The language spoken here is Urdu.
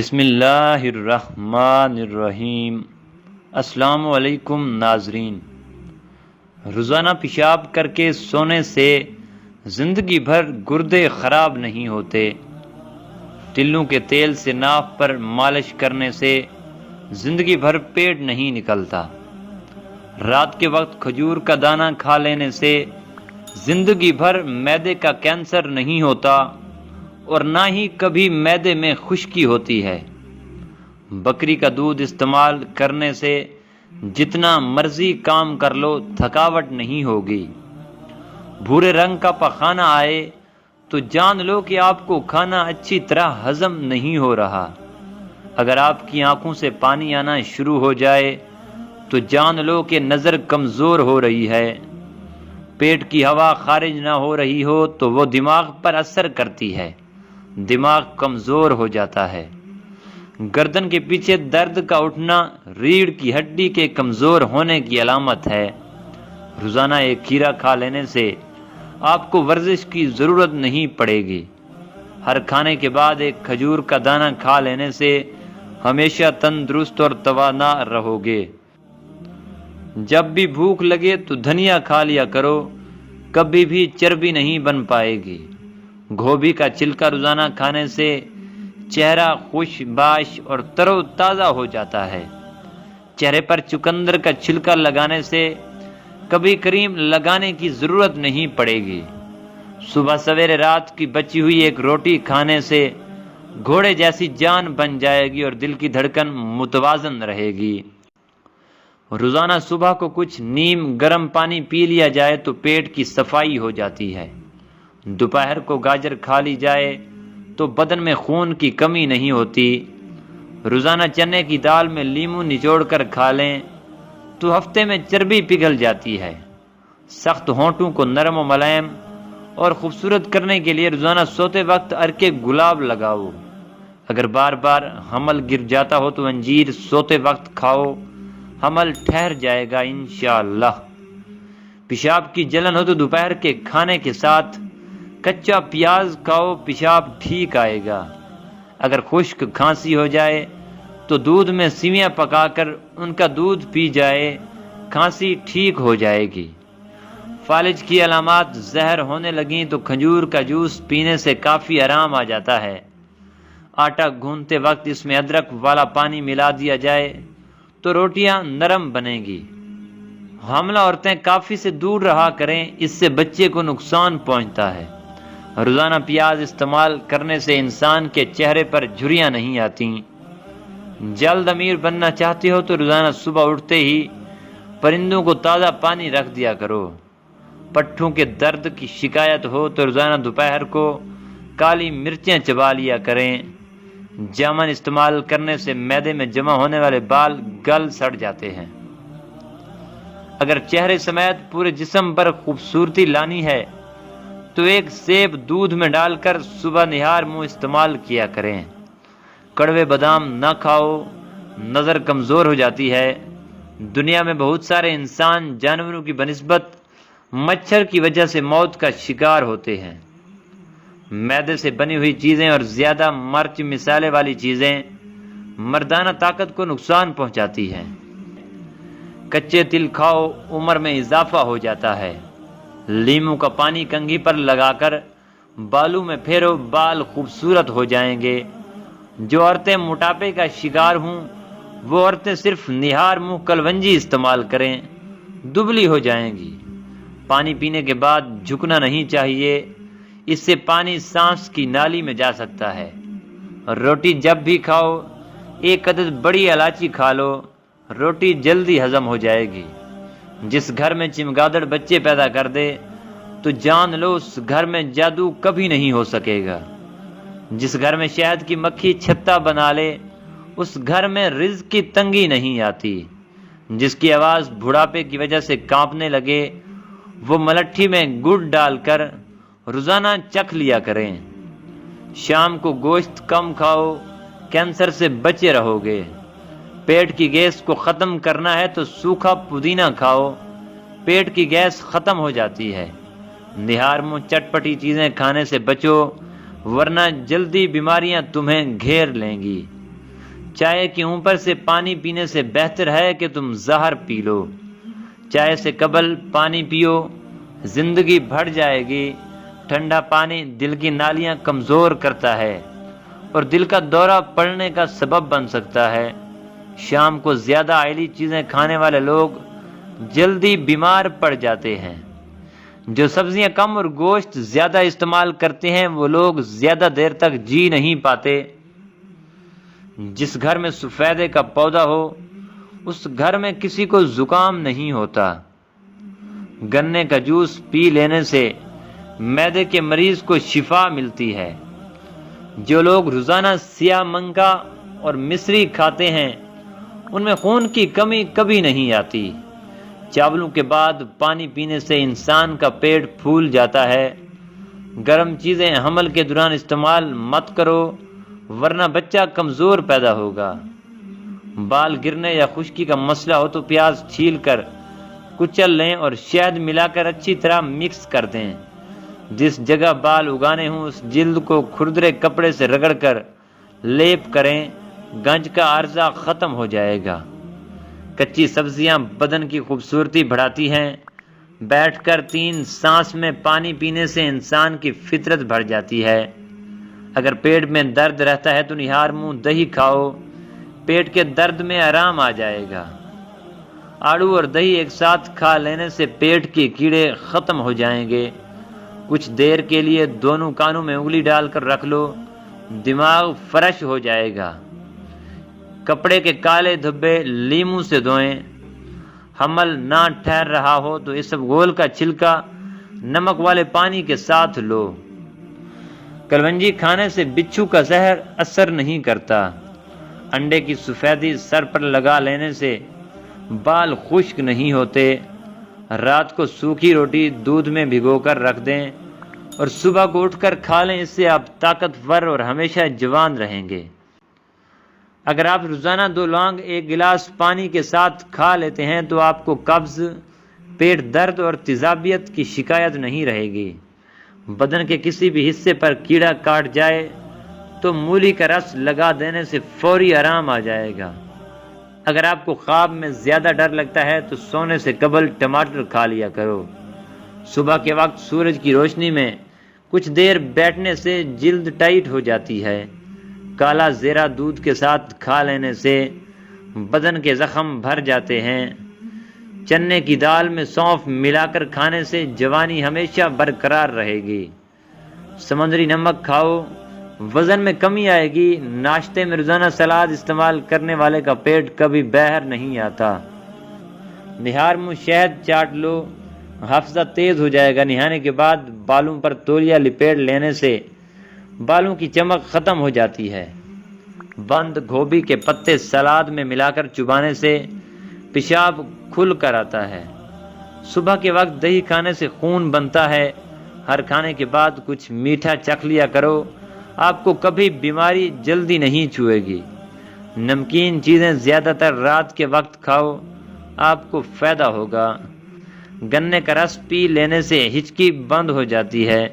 بسم اللہ الرحمن الرحیم۔ السلام علیکم ناظرین۔ روزانہ پیشاب کر کے سونے سے زندگی بھر گردے خراب نہیں ہوتے۔ تلوں کے تیل سے ناف پر مالش کرنے سے زندگی بھر پیٹ نہیں نکلتا۔ رات کے وقت کھجور کا دانہ کھا لینے سے زندگی بھر معدے کا کینسر نہیں ہوتا اور نہ ہی کبھی معدے میں خشکی ہوتی ہے۔ بکری کا دودھ استعمال کرنے سے جتنا مرضی کام کر لو تھکاوٹ نہیں ہوگی۔ بھورے رنگ کا پخانہ آئے تو جان لو کہ آپ کو کھانا اچھی طرح ہضم نہیں ہو رہا۔ اگر آپ کی آنکھوں سے پانی آنا شروع ہو جائے تو جان لو کہ نظر کمزور ہو رہی ہے۔ پیٹ کی ہوا خارج نہ ہو رہی ہو تو وہ دماغ پر اثر کرتی ہے، دماغ کمزور ہو جاتا ہے۔ گردن کے پیچھے درد کا اٹھنا ریڑھ کی ہڈی کے کمزور ہونے کی علامت ہے۔ روزانہ ایک کھیرا کھا لینے سے آپ کو ورزش کی ضرورت نہیں پڑے گی۔ ہر کھانے کے بعد ایک کھجور کا دانہ کھا لینے سے ہمیشہ تندرست اور توانا رہو گے۔ جب بھی بھوک لگے تو دھنیا کھا لیا کرو، کبھی بھی چربی نہیں بن پائے گی۔ گوبھی کا چھلکا روزانہ کھانے سے چہرہ خوش باش اور تر و تازہ ہو جاتا ہے۔ چہرے پر چقندر کا چھلکا لگانے سے کبھی کریم لگانے کی ضرورت نہیں پڑے گی۔ صبح سویرے رات کی بچی ہوئی ایک روٹی کھانے سے گھوڑے جیسی جان بن جائے گی اور دل کی دھڑکن متوازن رہے گی۔ روزانہ صبح کو کچھ نیم گرم پانی پی لیا جائے تو پیٹ کی صفائی ہو جاتی ہے۔ دوپہر کو گاجر کھا لی جائے تو بدن میں خون کی کمی نہیں ہوتی۔ روزانہ چنے کی دال میں لیموں نچوڑ کر کھا لیں تو ہفتے میں چربی پگھل جاتی ہے۔ سخت ہونٹوں کو نرم و ملائم اور خوبصورت کرنے کے لیے روزانہ سوتے وقت عرق گلاب لگاؤ۔ اگر بار بار حمل گر جاتا ہو تو انجیر سوتے وقت کھاؤ، حمل ٹھہر جائے گا انشاءاللہ۔ پیشاب کی جلن ہو تو دوپہر کے کھانے کے ساتھ کچا پیاز کھاؤ، پیشاب ٹھیک آئے گا۔ اگر خشک کھانسی ہو جائے تو دودھ میں سیویاں پکا کر ان کا دودھ پی جائے، کھانسی ٹھیک ہو جائے گی۔ فالج کی علامات زہر ہونے لگیں تو کھجور کا جوس پینے سے کافی آرام آ جاتا ہے۔ آٹا گوندتے وقت اس میں ادرک والا پانی ملا دیا جائے تو روٹیاں نرم بنے گی۔ حاملہ عورتیں کافی سے دور رہا کریں، اس سے بچے کو نقصان پہنچتا ہے۔ روزانہ پیاز استعمال کرنے سے انسان کے چہرے پر جھریاں نہیں آتی۔ جلد امیر بننا چاہتے ہو تو روزانہ صبح اٹھتے ہی پرندوں کو تازہ پانی رکھ دیا کرو۔ پٹھوں کے درد کی شکایت ہو تو روزانہ دوپہر کو کالی مرچیں چبا لیا کریں۔ جامن استعمال کرنے سے معدے میں جمع ہونے والے بال گل سڑ جاتے ہیں۔ اگر چہرے سمیت پورے جسم پر خوبصورتی لانی ہے تو ایک سیب دودھ میں ڈال کر صبح نہار منہ استعمال کیا کریں۔ کڑوے بادام نہ کھاؤ، نظر کمزور ہو جاتی ہے۔ دنیا میں بہت سارے انسان جانوروں کی بنسبت مچھر کی وجہ سے موت کا شکار ہوتے ہیں۔ معدے سے بنی ہوئی چیزیں اور زیادہ مرچ مسالے والی چیزیں مردانہ طاقت کو نقصان پہنچاتی ہیں۔ کچے تل کھاؤ، عمر میں اضافہ ہو جاتا ہے۔ لیموں کا پانی کنگھی پر لگا کر بالوں میں پھیرو، بال خوبصورت ہو جائیں گے۔ جو عورتیں موٹاپے کا شکار ہوں وہ عورتیں صرف نہار منہ کلونجی استعمال کریں، دبلی ہو جائیں گی۔ پانی پینے کے بعد جھکنا نہیں چاہیے، اس سے پانی سانس کی نالی میں جا سکتا ہے۔ روٹی جب بھی کھاؤ ایک عدد بڑی الائچی کھا لو، روٹی جلدی ہضم ہو جائے گی۔ جس گھر میں چمگادڑ بچے پیدا کر دے تو جان لو اس گھر میں جادو کبھی نہیں ہو سکے گا۔ جس گھر میں شہد کی مکھی چھتا بنا لے اس گھر میں رزق کی تنگی نہیں آتی۔ جس کی آواز بڑھاپے کی وجہ سے کانپنے لگے وہ ملٹھی میں گڑ ڈال کر روزانہ چکھ لیا کریں۔ شام کو گوشت کم کھاؤ، کینسر سے بچے رہو گے۔ پیٹ کی گیس کو ختم کرنا ہے تو سوکھا پودینہ کھاؤ، پیٹ کی گیس ختم ہو جاتی ہے۔ نہار منہ چٹپٹی چیزیں کھانے سے بچو ورنہ جلدی بیماریاں تمہیں گھیر لیں گی۔ چائے کے اوپر سے پانی پینے سے بہتر ہے کہ تم زہر پی لو۔ چائے سے قبل پانی پیو، زندگی بڑھ جائے گی۔ ٹھنڈا پانی دل کی نالیاں کمزور کرتا ہے اور دل کا دورہ پڑنے کا سبب بن سکتا ہے۔ شام کو زیادہ آئلی چیزیں کھانے والے لوگ جلدی بیمار پڑ جاتے ہیں۔ جو سبزیاں کم اور گوشت زیادہ استعمال کرتے ہیں وہ لوگ زیادہ دیر تک جی نہیں پاتے۔ جس گھر میں سفیدے کا پودا ہو اس گھر میں کسی کو زکام نہیں ہوتا۔ گنے کا جوس پی لینے سے معدے کے مریض کو شفا ملتی ہے۔ جو لوگ روزانہ سیاہ منگا اور مصری کھاتے ہیں ان میں خون کی کمی کبھی نہیں آتی۔ چاولوں کے بعد پانی پینے سے انسان کا پیٹ پھول جاتا ہے۔ گرم چیزیں حمل کے دوران استعمال مت کرو ورنہ بچہ کمزور پیدا ہوگا۔ بال گرنے یا خشکی کا مسئلہ ہو تو پیاز چھیل کر کچل لیں اور شہد ملا کر اچھی طرح مکس کر دیں۔ جس جگہ بال اگانے ہوں اس جلد کو کھردرے کپڑے سے رگڑ کر لیپ کریں، گنج کا عارضہ ختم ہو جائے گا۔ کچی سبزیاں بدن کی خوبصورتی بڑھاتی ہیں۔ بیٹھ کر 3 سانس میں پانی پینے سے انسان کی فطرت بڑھ جاتی ہے۔ اگر پیٹ میں درد رہتا ہے تو نہار منہ دہی کھاؤ، پیٹ کے درد میں آرام آ جائے گا۔ آڑو اور دہی ایک ساتھ کھا لینے سے پیٹ کے کیڑے ختم ہو جائیں گے۔ کچھ دیر کے لیے دونوں کانوں میں انگلی ڈال کر رکھ لو، دماغ فریش ہو جائے گا۔ کپڑے کے کالے دھبے لیموں سے دھوئیں۔ حمل نہ ٹھہر رہا ہو تو اسبگول کا چھلکا نمک والے پانی کے ساتھ لو۔ کلونجی کھانے سے بچھو کا زہر اثر نہیں کرتا۔ انڈے کی سفیدی سر پر لگا لینے سے بال خشک نہیں ہوتے۔ رات کو سوکھی روٹی دودھ میں بھگو کر رکھ دیں اور صبح کو اٹھ کر کھا لیں، اس سے آپ طاقتور اور ہمیشہ جوان رہیں گے۔ اگر آپ روزانہ 2 لونگ 1 گلاس پانی کے ساتھ کھا لیتے ہیں تو آپ کو قبض، پیٹ درد اور تیزابیت کی شکایت نہیں رہے گی۔ بدن کے کسی بھی حصے پر کیڑا کاٹ جائے تو مولی کا رس لگا دینے سے فوری آرام آ جائے گا۔ اگر آپ کو خواب میں زیادہ ڈر لگتا ہے تو سونے سے قبل ٹماٹر کھا لیا کرو۔ صبح کے وقت سورج کی روشنی میں کچھ دیر بیٹھنے سے جلد ٹائٹ ہو جاتی ہے۔ کالا زیرہ دودھ کے ساتھ کھا لینے سے بدن کے زخم بھر جاتے ہیں۔ چنے کی دال میں سونف ملا کر کھانے سے جوانی ہمیشہ برقرار رہے گی۔ سمندری نمک کھاؤ، وزن میں کمی آئے گی۔ ناشتے میں روزانہ سلاد استعمال کرنے والے کا پیٹ کبھی باہر نہیں آتا۔ نہار منہ شہد چاٹ لو، حافظہ تیز ہو جائے گا۔ نہانے کے بعد بالوں پر تولیہ لپیٹ لینے سے بالوں کی چمک ختم ہو جاتی ہے۔ بند گوبھی کے پتے سلاد میں ملا کر چبانے سے پیشاب کھل کر آتا ہے۔ صبح کے وقت دہی کھانے سے خون بنتا ہے۔ ہر کھانے کے بعد کچھ میٹھا چکھ لیا کرو، آپ کو کبھی بیماری جلدی نہیں چھوئے گی۔ نمکین چیزیں زیادہ تر رات کے وقت کھاؤ، آپ کو فائدہ ہوگا۔ گنے کا رس پی لینے سے ہچکی بند ہو جاتی ہے۔